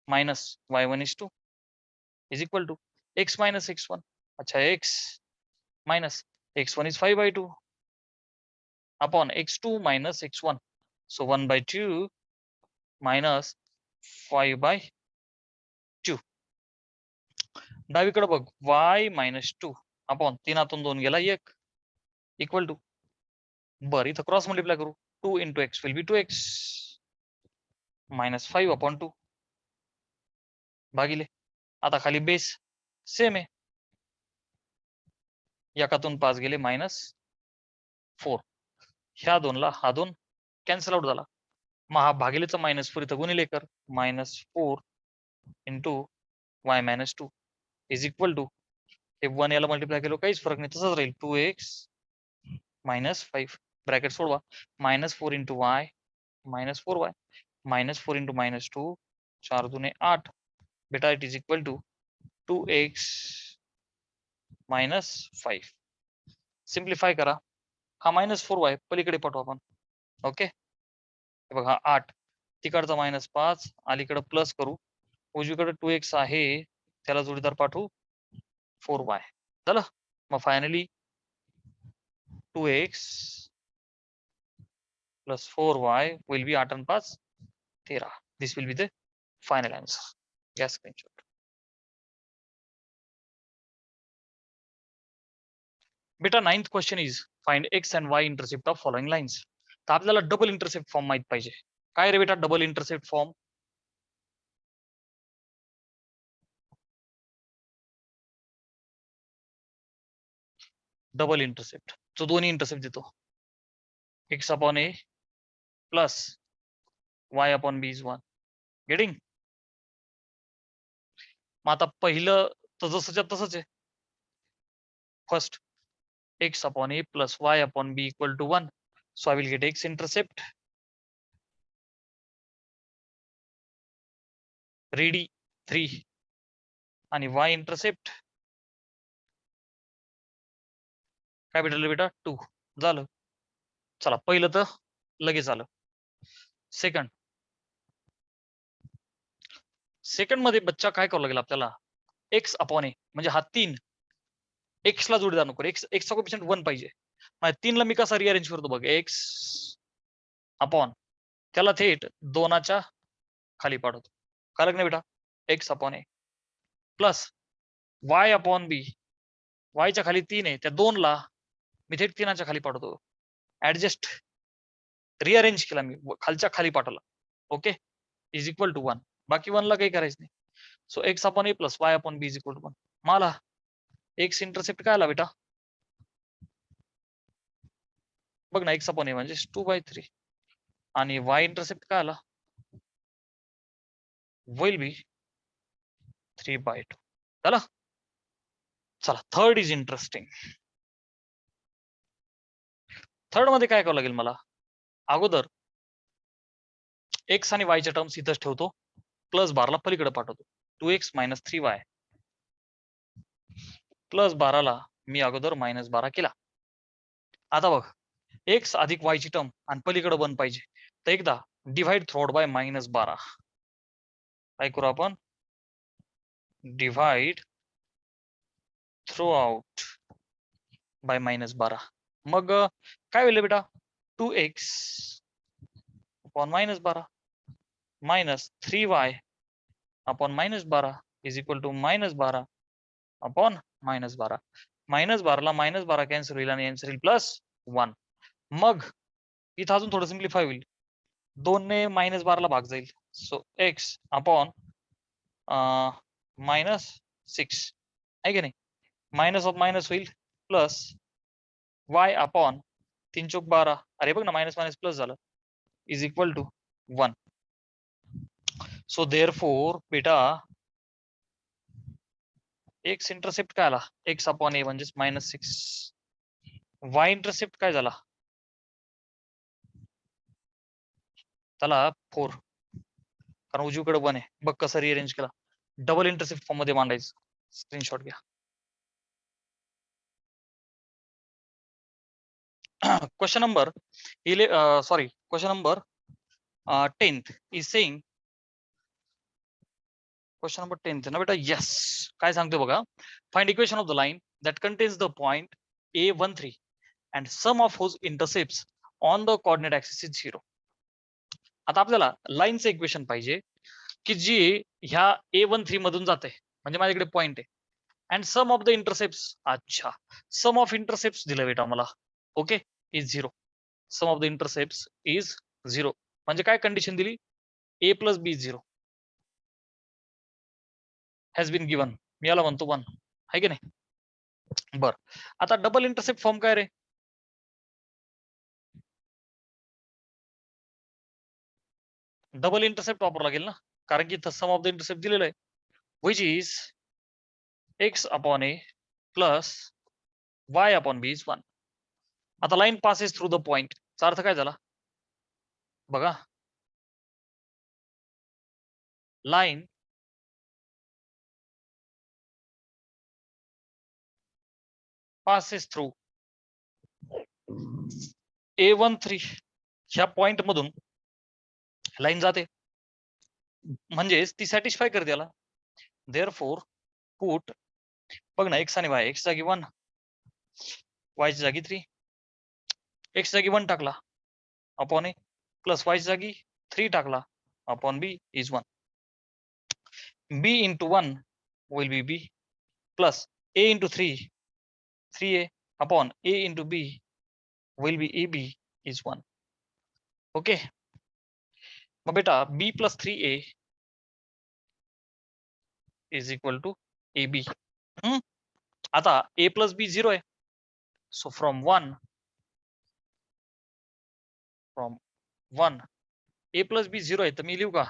minus y1 is 2 is equal to x minus x1. अच्छा x minus x1 is 5 by 2 upon x2 minus x1. So 1 by 2 minus 5 by 2. डावीकडे बघ y minus 2 upon 3 2 गेला 1 equal to बरं इथं cross multiply करू 2 into x will be 2x minus 5 upon 2 भागिले आता खाली बेस सेम आहे एकातून 5 गेले -4 ह्या दोनला हा दोन कॅन्सल आउट झाला मग हा भागिलेचा -4 इथं गुणिले कर -4 into y minus 2 is equal to हे 1 याला मल्टिप्लाय केलं काहीच फरक नाही तसंच राहील 2x minus 5 ब्रॅकेट सोडवा -4 into y -4y -4 into -2 4 दुने 8 बेटा it is equal to 2x -5 simplify करा हा -4y पलीकडे पाठवू आपण ओके बघा 8 तिकडचा -5 अलीकडे प्लस करू उजवीकडे 2x आहे त्याला जोडीदार पाठवू 4y झालं मग finally 2x plus 4y will be 8 and 5 13. This will be the final answer. Yes, screenshot. Beta 9th question is find x and y intercept of following lines. तर आपल्याला डबल इंटरसेप्ट फॉर्म माहित पाहिजे काय रे बेटा double intercept form double intercept जो दोन्ही intercept देतो x upon a plus y upon b is 1 getting मग आता पहिलं तर जसंच्या तसंच आहे first x upon a plus y upon b equal to 1 so I will get x intercept ready 3 आणि y intercept काय भेटलं बेटा 2 झालं चला पहिलं तर लगेच आलं सेकंड मध्ये बच्चा काय करावं लागेल आपल्याला x अपॉन ए म्हणजे हा 3 x ला जोडीदार नको x चा कोएफिशियंट 1 पाहिजे मग 3 ला मी कसा रिअरेंज करतो बघ x अपॉन त्याला थेट 2च्या खाली पाडतो कळलं नाही बेटा x अपॉन ए plus y upon b y च्या खाली 3 आहे त्या 2 ला मी थेट 3च्या खाली पाडतो ऍडजस्ट रिअरेंज केला मी खालच्या खाली पाठवला ओके इज इक्वल टू 1 बाकी 1 ला काही करायचं नाही so x upon A plus y upon b is equal to 1 मला x इंटरसेप्ट काय आला बेटा बघ ना x अपॉन ए म्हणजे 2/3 आणि y इंटरसेप्ट काय आला विल बी 3/2 चला चला थर्ड इज इंटरेस्टिंग थर्ड मध्ये काय करावं लागेल मला अगोदर x आणि y च्या टर्म्स इथंच ठेवतो प्लस 12 ला पलीकडे पाठवतो 2x minus 3y प्लस 12 ला मी अगोदर -12 केला आता बघ x अधिक y ची टर्म आणि पलीकडे 1 पाहिजे तर एकदा डिवाइड थ्रू बाय -12 काय करू आपण डिवाइड थ्रू आउट बाय -12 मग काय होईल बेटा 2x upon -12 minus 3y upon -12 is equal to -12 upon -12 -12 ला -12 कॅन्सल होईल आणि आन्सर येईल +1 मग इथं अजून थोडं सिम्प्लिफाय होईल 2 ने -12 ला भाग जाईल सो x अपॉन -6 आहे की नाही मायनस ऑफ मायनस होईल प्लस y अपॉन 3 चौक 12 अरे बघ ना मायनस मायनस प्लस झालं is equal to 1 so therefore बेटा एक्स इंटरसेप्ट काय आला एक्स अपॉन ए म्हणजेच -6. वाय इंटरसेप्ट काय झाला त्याला 4, कारण उजवीकडे 1 आहे. बघ कसं रिअरेंज केला. डबल इंटरसेप्ट फॉर्म मध्ये मांडायचं. स्क्रीनशॉट घ्या. Question number 10th is saying question number 10th ना बेटा. यस, काय सांगतो बघा. Find equation of the line that contains the point A13 and sum of whose intercepts on the coordinate axis is 0. आता आपल्याला लाईनचं इक्वेशन पाहिजे की जी ह्या A13 मधून जाते, म्हणजे माझ्याकडे पॉइंट आहे. And sum of the intercepts, अच्छा सम ऑफ इंटरसेप्ट्स दिलं बेटा मला. Okay, is 0. Sum of the intercepts is 0. म्हणजे काय कंडिशन दिली, A plus B 0 has been given. मी याला म्हणतो 1 आहे की नाही. बर, आता डबल इंटरसेप्ट फॉर्म काय रे. डबल इंटरसेप्ट वापरावं लागेल ना, कारण की सम ऑफ द इंटरसेप्ट दिलेलं आहे, which is x upon A plus y upon b is 1. आता line passes through the point चा अर्थ काय झाला बघा. लाईन passes through A13 ह्या पॉइंट मधून लाईन जाते, म्हणजेच ती सॅटिस्फाय करते याला. देअरफॉर पुट, बघ ना, एक्स आणि वाय, एक्स जागी 1, वाय ची जागी 3, एक्स जागी 1 टाकला अपॉन ए प्लस वाय जागी 3 टाकला upon b is 1. B into 1 will be b plus a into 3 3a upon a into b will be a b is 1. Okay, मग बेटा b plus 3a is equal to a b. आता a plus बी 0 आहे, so from 1 a plus बी 0 आहे, तर मी लिहू का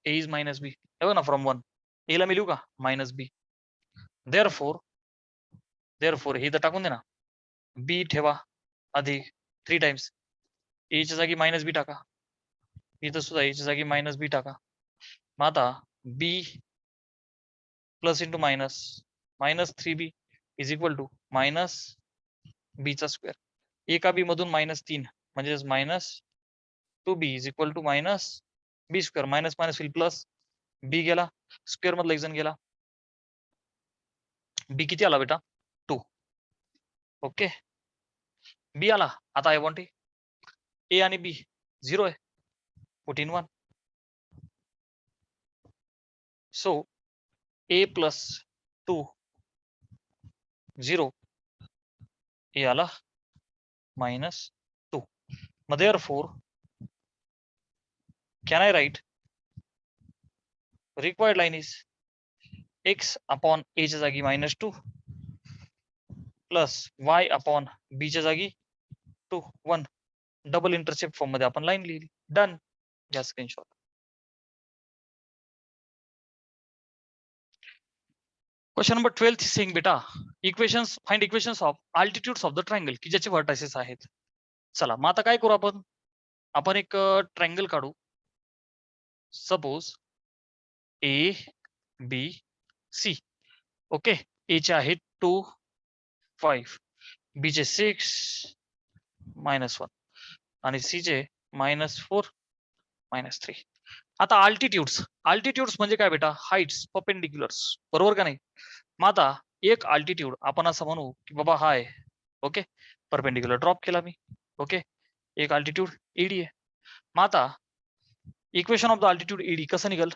a is minus बी. हे ना, फ्रॉम 1 a ला मी लिहू का मायनस बी. देअरफॉर हे तर टाकून दे ना, बी ठेवा अधिक 3 टाइम्स a च्या जागी मायनस बी टाका, इथं सुद्धा a च्या जागी मायनस बी टाका. मग आता b plus into minus -3b is equal to minus B चा स्क्वेअर. एका बी मधून -3 म्हणजे -2b is equal to minus B square. Minus minus होईल प्लस, बी गेला स्क्वेअर मधला एक जण गेला, बी किती आला बेटा 2. ओके, बी आला. आता आय वॉन्ट ए आणि बी 0 आहे, put in 1. So A plus 2 0, A आला -2. मग therefore can I write required line is x upon A च्या जागी -2 प्लस वाय अपॉन बी च्या जागी 2 1. डबल इंटरसेप्ट फॉर्म मध्ये आपण लाईन लिहिली. डन, घ्या स्क्रीनशॉट. क्वेश्चन नंबर 12 सेइंग बेटा equations find equations of altitudes of the triangle की ज्याचे व्हर्टायसेस आहेत. चला मग आता काय करू आपण एक ट्रायंगल काढू. Suppose A B C. Okay, A चे आहे 2 5, बी चे 6 -1 आणि सी चे -4 -3. आता अल्टिट्यूड्स म्हणजे काय बेटा, हाइट्स परपेंडिक्युलर्स, बरोबर का नाही. मग आता एक अल्टिट्यूड आपण असं म्हणू की बाबा हाय, ओके, परपेंडिक्युलर ड्रॉप केला मी. ओके, एक अल्टिट्यूड ईडी आहे. मग आता equation of the altitude ED कसं निघल,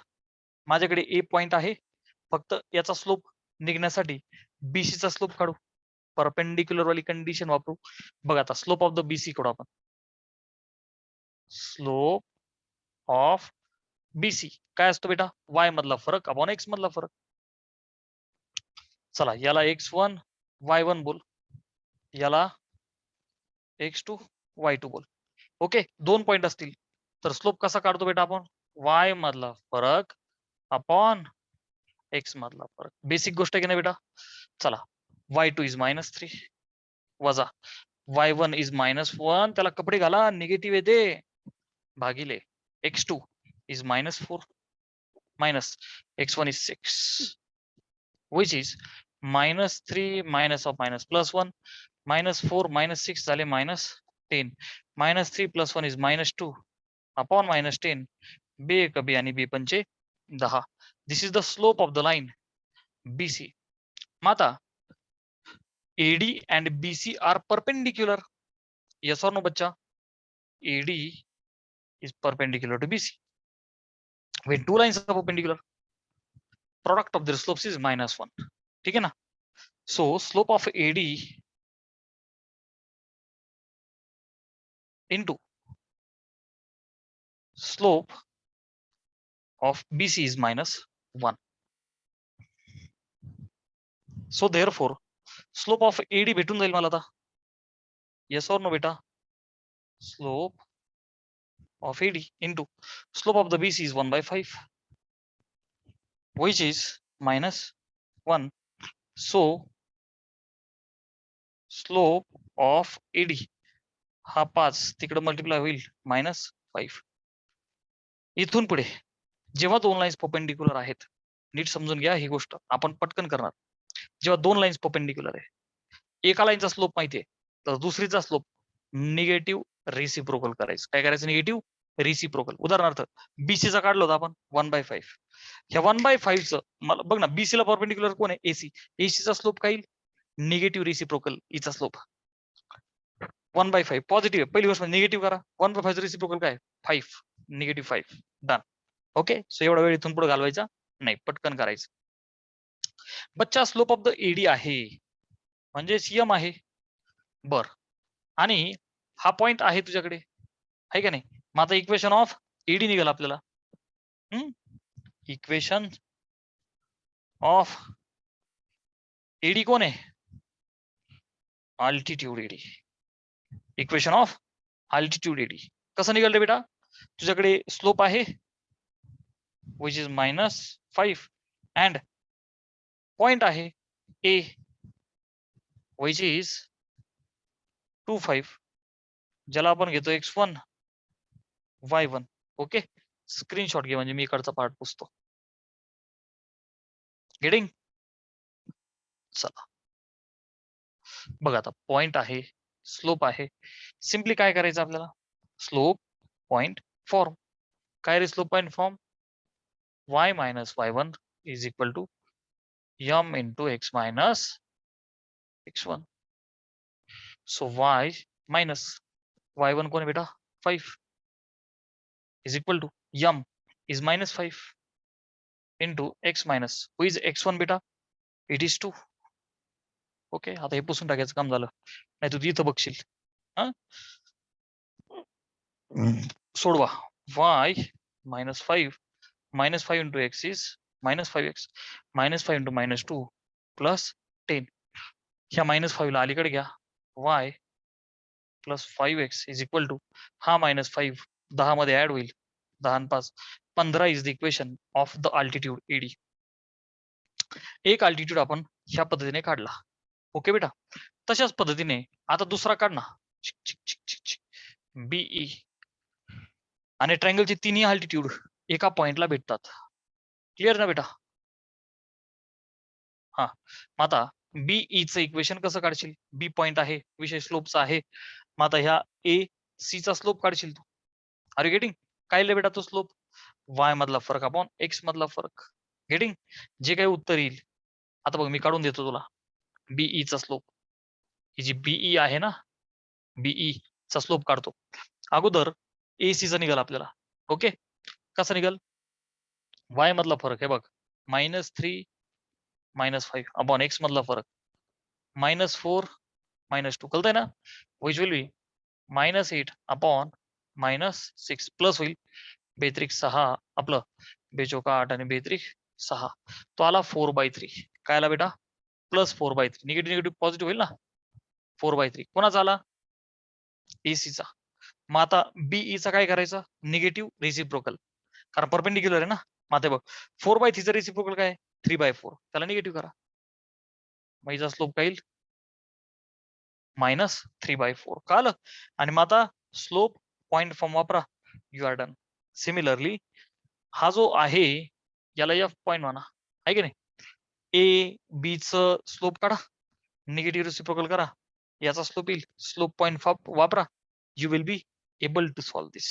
माझ्याकडे ए पॉइंट आहे, फक्त याचा स्लोप निघण्यासाठी बीसी चा स्लोप काढू, परपेंडिक्युलर वाली कंडिशन वापरू. बघा आता स्लोप ऑफ द बीसी काढू आपण. स्लोप ऑफ बीसी काय असतो बेटा, वाय मधला फरक अपॉन एक्स मधला फरक. चला याला x1 y1 बोल, याला x2 y2 बोल. ओके, 2 पॉइंट असतील तर स्लोप कसा काढतो बेटा आपण, y मधला फरक अपॉन एक्स मधला फरक. बेसिक गोष्ट आहे की नाही बेटा. चला, y2 इज -3 वजा y1 इज -1, त्याला कपडे घाला, निगेटिव्ह येते, भागिले x2 is -4 minus x1 is 6, which is -3 minus of minus plus 1, -4 -6 झाले -10, -3 + 1 is -2 upon -10, बे एक बी आणि बी पंचे 10. This is the slope of the line BC. माता AD and BC are perpendicular. Yes or no, बच्चा? AD is perpendicular to BC. When two lines are perpendicular, product of their slopes is -1. ठीक है ना? So slope of AD into slope of BC is -1. So therefore slope of AD भेटून जाईल मला आता. Yes or no बेटा? Slope of AD into slope of the BC is 1/5, which is -1. So slope of AD हा 5 तिकडे multiply होईल -5. इथून पुढे जेव्हा दोन लाईन्स परपेंडिक्युलर आहेत, नीट समजून घ्या ही गोष्ट, आपण पटकन करणार. जेव्हा दोन लाईन्स परपेंडिक्युलर आहे, एका लाईनचा स्लोप माहितीये, तर दुसरीचा स्लोप निगेटिव्ह रिसिप्रोकल करायचं. काय करायचं? Negative reciprocal. उदाहरणार्थ BC चा काढलं होतं आपण 1/5. ह्या 1/5 चं मला बघ ना, BC ला परपेंडिक्युलर कोण आहे? AC. AC चा स्लोप काय येईल? निगेटिव्ह रिसिप्रोकल चा स्लोप 1/5 पॉझिटिव्ह आहे. पहिली गोष्ट निगेटिव्ह करा. 1/5 रिसिप्रोकल काय? 5, -5. डन. ओके. सो एवढा वेळ इथून पुढे घालवायचा नाही, पटकन करायचं. बच्चा स्लोप ऑफ द AD आहे म्हणजे CM आहे. बर, आणि हा पॉइंट आहे तुझ्याकडे, आहे का नाही? मग आता इक्वेशन ऑफ AD निघाल आपल्याला. इक्वेशन ऑफ AD कोण आहे? Altitude AD. Equation of altitude AD कसं निघाल रे बेटा? तुझ्याकडे स्लोप आहे which is -5 and point आहे A which is 2,5, ज्याला आपण घेतो x1 y1. ओके, स्क्रीनशॉट घे म्हणजे मी इकडचा पार्ट पुसतो. गेटिंग? चला बघा, आता पॉइंट आहे, स्लोप आहे. सिम्पली काय करायचं आपल्याला? Slope point form. काय रे slope point form? y - y1 is equal to m into x minus x1. So y minus y1 कोण आहे बेटा? 5 is equal to m is -5 into x minus who is x1 बेटा? It is 2. Okay, आता हे पुसून टाकायचं काम झालं, नाही तू इथं बघशील. हा, सोडवा. y -5 into x is -5x, -5 into -2 plus 10. ह्या -5 ला अलीकडे घ्या. y plus 5x is equal to हा -5 10 मध्ये ऍड होईल. 10 आणि 5 15 is the equation of the altitude AD. एक अल्टिट्यूड आपण ह्या पद्धतीने काढला. ओके बेटा, तशाच पद्धतीने आता दुसरा काढ ना. BE आणि ट्रायंगलचे तिन्ही अल्टिट्यूड एका पॉइंटला भेटतात. क्लिअर ना बेटा? हा, आता BE चं इक्वेशन कसं काढशील? बी पॉइंट आहे, विषय स्लोपचा आहे. मग आता ह्या AC चा स्लोप काढशील तू. Are you getting? काय लिहिलं बेटा तो स्लोप? y मधला फरक अपॉन x मधला फरक. गेटिंग? जे काही उत्तर येईल, आता बघ मी काढून देतो तुला. BE चा स्लोप, ही जी BE आहे ना, BE चा स्लोप काढतो. अगोदर AC चा निघाल आपल्याला. ओके, कसा निघाल? y मधला फरक हे बघ, -3 -5 अपॉन x मधला फरक -4 -2. कळतंय ना? Which will be -8 upon -6 plus होईल बेत्रिक 6, आपलं बेचोका 8 आणि बेत्रिक 6. तो आला 4/3. काय आला बेटा? +4/3. निगेटिव्ह निगेटिव्ह पॉझिटिव्ह होईल ना. 4/3 कोणाचा आला? AC चा. मग आता BE चा काय करायचं? निगेटिव्ह रिसिप्रोकल, कारण परपेंडिक्युलर आहे ना. मग आता बघ 4/3 चा रिसिप्रोकल काय? 3/4 त्याला निगेटिव्ह करा. मग हिचा स्लोप काय येईल -3/4 कळालं. आणि मग आता स्लोप पॉइंट फॉर्म वापरा. You are done. सिमिलरली हा जो आहे याला एफ पॉइंट म्हणा आहे की नाही. ए बी च स्लोप काढा, निगेटिव्ह रेसिप्रोकल करा, याचा स्लोप येईल. स्लोप पॉइंट वापरा. You will be able to solve this.